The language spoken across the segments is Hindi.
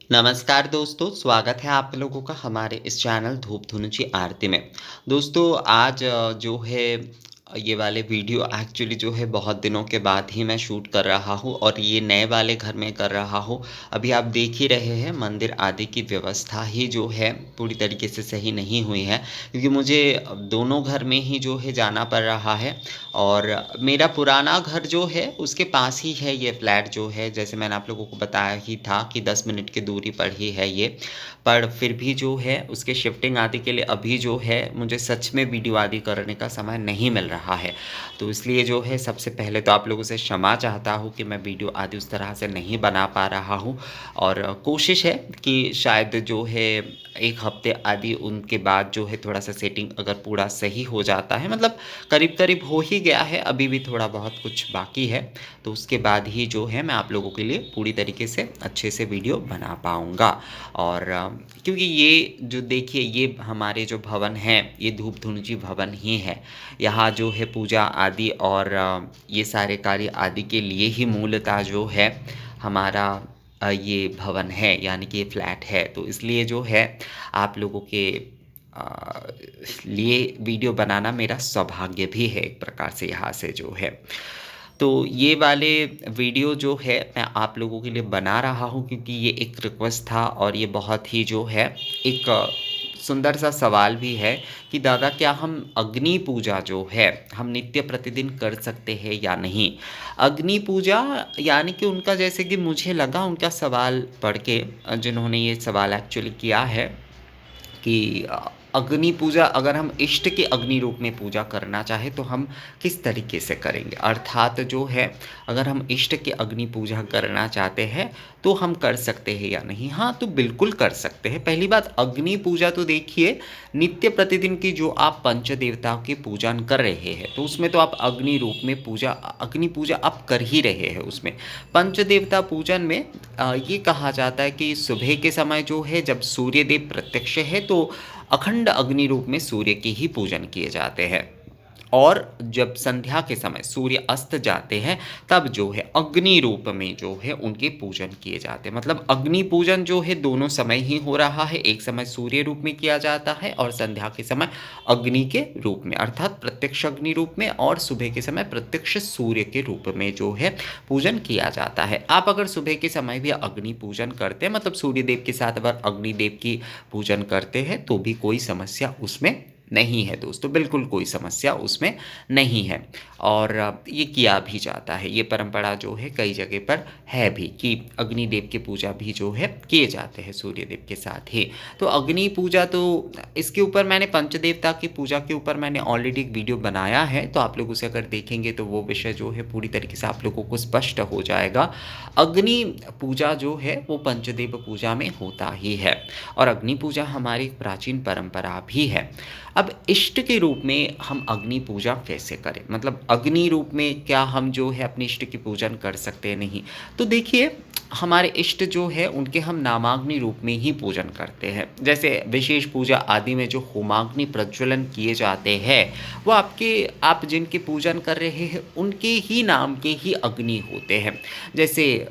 नमस्कार दोस्तों, स्वागत है आप लोगों का हमारे इस चैनल धूप धुनुची आरती में। दोस्तों आज जो है ये वाले वीडियो एक्चुअली जो है बहुत दिनों के बाद ही मैं शूट कर रहा हूँ और ये नए वाले घर में कर रहा हूँ। अभी आप देख ही रहे हैं मंदिर आदि की व्यवस्था ही जो है पूरी तरीके से सही नहीं हुई है, क्योंकि मुझे दोनों घर में ही जो है जाना पड़ रहा है। और मेरा पुराना घर जो है उसके पास ही है ये फ्लैट जो है, जैसे मैंने आप लोगों को बताया ही था कि 10 मिनट की दूरी पर ही है ये। पर फिर भी जो है उसके शिफ्टिंग आदि के लिए अभी जो है मुझे सच में वीडियो आदि करने का समय नहीं मिल रहा है। तो इसलिए जो है सबसे पहले तो आप लोगों से क्षमा चाहता हूँ कि मैं वीडियो आदि उस तरह से नहीं बना पा रहा हूँ। और कोशिश है कि शायद जो है 1 हफ्ते आदि उनके बाद जो है थोड़ा-सा सेटिंग अगर पूरा सही हो जाता है, मतलब करीब-करीब हो ही गया है, अभी भी थोड़ा बहुत कुछ बाकी है। तो उसके बाद ही जो है मैं आप लोगों के लिए पूरी तरीके से अच्छे से वीडियो बना पाऊँगा। और क्योंकि ये जो देखिए ये हमारे जो भवन हैं, ये धूप धुनुची भवन ही है। यहाँ जो है पूजा आदि और ये सारे कार्य आदि के लिए ही मूलतः जो है हमारा ये भवन है, यानी कि ये फ्लैट है। तो इसलिए जो है आप लोगों के अ, लिए वीडियो बनाना मेरा सौभाग्य भी है एक प्रकार से यहाँ से जो है। तो ये वाले वीडियो जो है मैं आप लोगों के लिए बना रहा हूँ, क्योंकि ये एक रिक्वेस्ट था और ये बहुत ही जो है एक सुंदर सा सवाल भी है कि दादा क्या हम अग्नि पूजा जो है हम नित्य प्रतिदिन कर सकते हैं या नहीं। अग्नि पूजा यानी कि उनका, जैसे कि मुझे लगा उनका सवाल पढ़ के, जिन्होंने ये सवाल एक्चुअली किया है कि अग्नि पूजा अगर हम इष्ट के अग्नि रूप में पूजा करना चाहें तो हम किस तरीके से करेंगे। अर्थात जो है अगर हम इष्ट के अग्नि पूजा करना चाहते हैं तो हम कर सकते हैं या नहीं। हाँ, तो बिल्कुल कर सकते हैं। पहली बात, अग्नि पूजा तो देखिए नित्य प्रतिदिन की जो आप पंच देवताओं की पूजन कर रहे हैं तो उसमें तो आप अग्नि रूप में पूजा, अग्नि पूजा आप कर ही रहे हैं। उसमें पंच देवता पूजन में ये कहा जाता है कि सुबह के समय जो है जब सूर्य देव प्रत्यक्ष है तो अखंड अग्नि रूप में सूर्य के ही पूजन किए जाते हैं। और जब संध्या के समय सूर्य अस्त जाते हैं तब जो है अग्नि रूप में जो है उनके पूजन किए जाते हैं। मतलब अग्नि पूजन जो है दोनों समय ही हो रहा है, एक समय सूर्य रूप में किया जाता है और संध्या के समय अग्नि के रूप में, अर्थात प्रत्यक्ष अग्नि रूप में, और सुबह के समय प्रत्यक्ष सूर्य के रूप में जो है पूजन किया जाता है। आप अगर सुबह के समय भी अग्नि पूजन करते हैं, मतलब सूर्य देव के साथ अगर अग्निदेव की पूजन करते हैं तो भी कोई समस्या उसमें नहीं है दोस्तों, बिल्कुल कोई समस्या उसमें नहीं है। और ये किया भी जाता है, ये परंपरा जो है कई जगह पर है भी कि अग्निदेव की पूजा भी जो है किए जाते हैं सूर्य देव के साथ ही। तो अग्नि पूजा तो इसके ऊपर मैंने पंचदेवता की पूजा के ऊपर मैंने ऑलरेडी एक वीडियो बनाया है, तो आप लोग उसे अगर देखेंगे तो वो विषय जो है पूरी तरीके से आप लोगों को स्पष्ट हो जाएगा। अग्नि पूजा जो है वो पंचदेव पूजा में होता ही है और अग्नि पूजा हमारी एक प्राचीन परंपरा भी है। अब इष्ट के रूप में हम अग्नि पूजा कैसे करें, मतलब अग्नि रूप में क्या हम जो है अपने इष्ट की पूजन कर सकते हैं नहीं। तो देखिए हमारे इष्ट जो है उनके हम नामाग्नि रूप में ही पूजन करते हैं। जैसे विशेष पूजा आदि में जो होमाग्नि प्रज्वलन किए जाते हैं वो आप जिनकी पूजन कर रहे हैं उनके ही नाम के ही अग्नि होते हैं। जैसे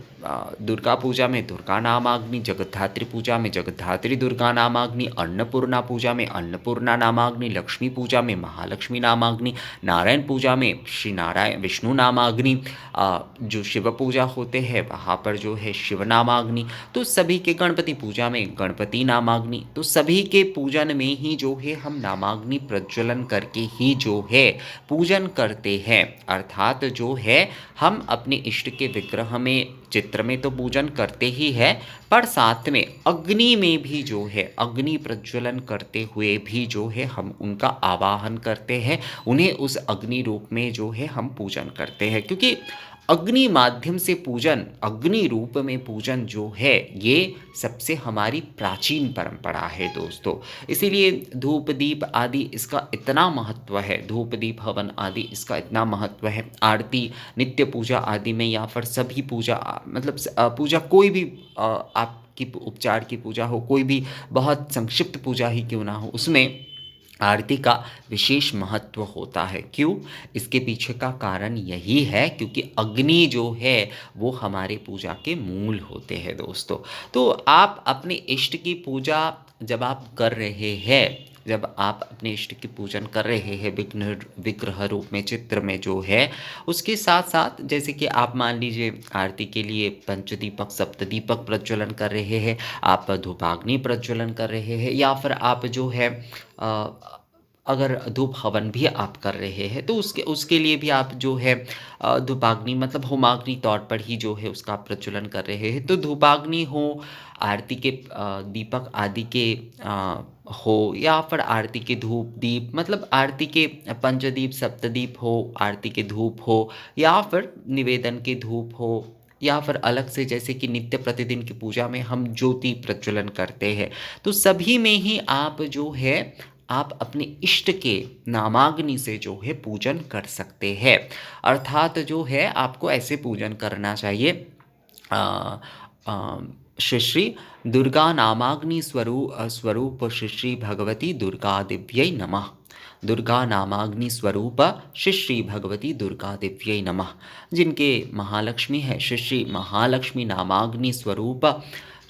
दुर्गा पूजा में दुर्गा नामाग्नि, जगद्धात्री पूजा में जगद्धात्री दुर्गा नामाग्नि, अन्नपूर्णा पूजा में अन्नपूर्णा नामाग्नि, लक्ष्मी पूजा में महालक्ष्मी नामाग्नि, नारायण पूजा में श्री नारायण विष्णु नामाग्नि, जो शिव पूजा होते हैं वहाँ पर जो है शिव नामाग्नि, तो सभी के गणपति पूजा में गणपति नामाग्नि, तो सभी के पूजन में ही जो है हम नामाग्नि प्रज्वलन करके ही जो है पूजन करते हैं। अर्थात जो है हम अपने इष्ट के विग्रह में चित्र में तो पूजन करते ही है, पर साथ में अग्नि में भी जो है अग्नि प्रज्वलन करते हुए भी जो है हम उनका आवाहन करते हैं, उन्हें उस अग्नि रूप में जो है हम पूजन करते हैं। क्योंकि अग्नि माध्यम से पूजन, अग्नि रूप में पूजन जो है ये सबसे हमारी प्राचीन परंपरा है दोस्तों। इसीलिए धूप दीप आदि इसका इतना महत्व है, धूप दीप हवन आदि इसका इतना महत्व है। आरती नित्य पूजा आदि में या फिर सभी पूजा मतलब पूजा कोई भी आपकी उपचार की पूजा हो, कोई भी बहुत संक्षिप्त पूजा ही क्यों ना हो, उसमें आरती का विशेष महत्व होता है। क्यों? इसके पीछे का कारण यही है क्योंकि अग्नि जो है वो हमारे पूजा के मूल होते हैं दोस्तों। तो आप अपने इष्ट की पूजा जब आप कर रहे हैं, जब आप अपने इष्ट की पूजन कर रहे हैं विघ्न विग्रह रूप में, चित्र में जो है, उसके साथ-साथ जैसे कि आप मान लीजिए आरती के लिए पंचदीपक, सप्तदीपक प्रज्वलन कर रहे हैं, आप धूपाग्नि प्रज्वलन कर रहे हैं या फिर आप जो है अ, अगर धूप हवन भी आप कर रहे हैं तो उसके उसके लिए भी आप जो है धूपाग्नि मतलब होमाग्नि तौर पर ही जो है उसका आप प्रज्वलन कर रहे हैं। तो धूपाग्नि हो, आरती के दीपक आदि के हो या फिर आरती के धूप दीप मतलब आरती के पंचदीप सप्तदीप हो, आरती के धूप हो या फिर निवेदन के धूप हो या फिर अलग से जैसे कि नित्य प्रतिदिन की पूजा में हम ज्योति प्रज्वलन करते हैं। तो सभी में ही आप जो है आप अपने इष्ट के नामाग्नि से जो है पूजन कर सकते हैं। अर्थात जो है आपको ऐसे पूजन करना चाहिए अ अ, श्री श्री दुर्गा नामाग्नि स्वरूप श्री श्री भगवती दुर्गा दिव्यै नमः। दुर्गा नामाग्नि स्वरूप श्री श्री भगवती दुर्गा दिव्यै नमः। जिनके महालक्ष्मी है श्री श्री महालक्ष्मी नामाग्नि स्वरूप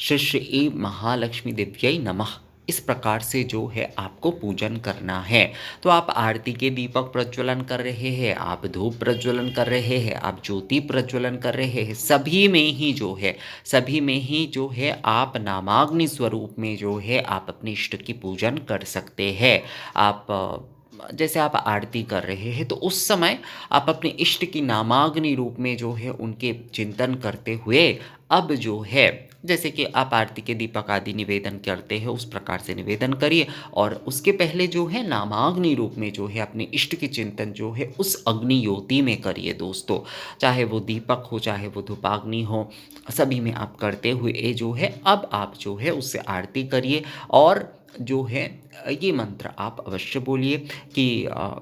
श्री श्री महालक्ष्मी दिव्यै नमः। इस प्रकार से जो है आपको पूजन करना है। तो आप आरती के दीपक प्रज्वलन कर रहे हैं, आप धूप प्रज्वलन कर रहे हैं, आप ज्योति प्रज्वलन कर रहे हैं, सभी में ही जो है आप नामाग्नि स्वरूप में जो है आप अपने इष्ट की पूजन कर सकते हैं। आप जैसे आप आरती कर रहे हैं तो उस समय आप अपने इष्ट की नामाग्नि रूप में जो है उनके चिंतन करते हुए अब जो है जैसे कि आप आरती के दीपक आदि निवेदन करते हैं उस प्रकार से निवेदन करिए और उसके पहले जो है नामाग्नि रूप में जो है अपने इष्ट की चिंतन जो है उस अग्नि ज्योति में करिए दोस्तों। चाहे वो दीपक हो, चाहे वो धूपाग्नि हो, सभी में आप करते हुए ये जो है अब आप जो है उससे आरती करिए और जो है ये मंत्र आप अवश्य बोलिए कि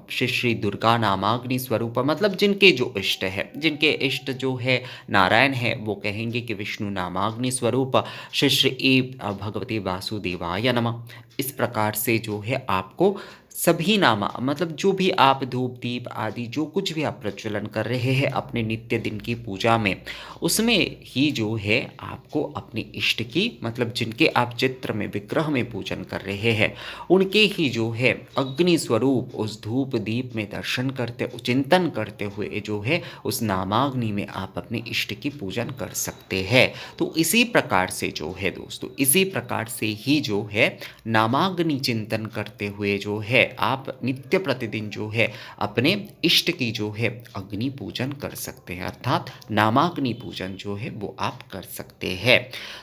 श्री श्री दुर्गा नामाग्नि स्वरूप मतलब जिनके जो इष्ट है, जिनके इष्ट जो है नारायण है वो कहेंगे कि विष्णु नामाग्नि स्वरूप श्री श्री भगवते वासुदेवाय नमः। इस प्रकार से जो है आपको सभी नामा मतलब जो भी आप धूप दीप आदि जो कुछ भी आप प्रज्वलन कर रहे हैं अपने नित्य दिन की पूजा में, उसमें ही जो है आपको अपने इष्ट की मतलब जिनके आप चित्र में विग्रह में पूजन कर रहे हैं उनके ही जो है अग्नि स्वरूप उस धूप दीप में दर्शन करते चिंतन करते हुए जो है उस नामाग्नि में आप अपने इष्ट की पूजन कर सकते हैं। तो इसी प्रकार से जो है दोस्तों, इसी प्रकार से ही जो है नामाग्नि चिंतन करते हुए जो है आप नित्य प्रतिदिन जो है अपने इष्ट की जो है अग्नि पूजन कर सकते हैं, अर्थात नामाग्नि पूजन जो है वो आप कर सकते हैं।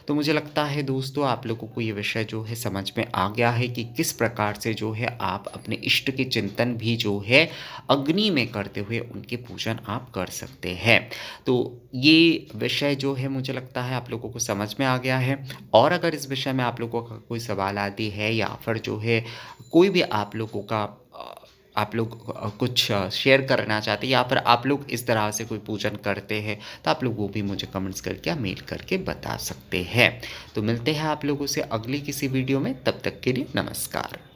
तो मुझे लगता है दोस्तों आप लोगों को ये विषय जो है समझ में आ गया है कि किस प्रकार से जो है आप अपने इष्ट के चिंतन भी जो है अग्नि में करते हुए उनके पूजन आप कर सकते हैं। तो ये विषय जो है मुझे लगता है आप लोगों को समझ में आ गया है और अगर इस विषय में आप लोगों का कोई सवाल आदि है या फिर जो है कोई भी आप लोगों का आप लोग कुछ शेयर करना चाहते हैं या फिर आप लोग इस तरह से कोई पूजन करते हैं तो आप लोग वो भी मुझे कमेंट्स करके या मेल करके बता सकते हैं। तो मिलते हैं आप लोगों से अगली किसी वीडियो में, तब तक के लिए नमस्कार।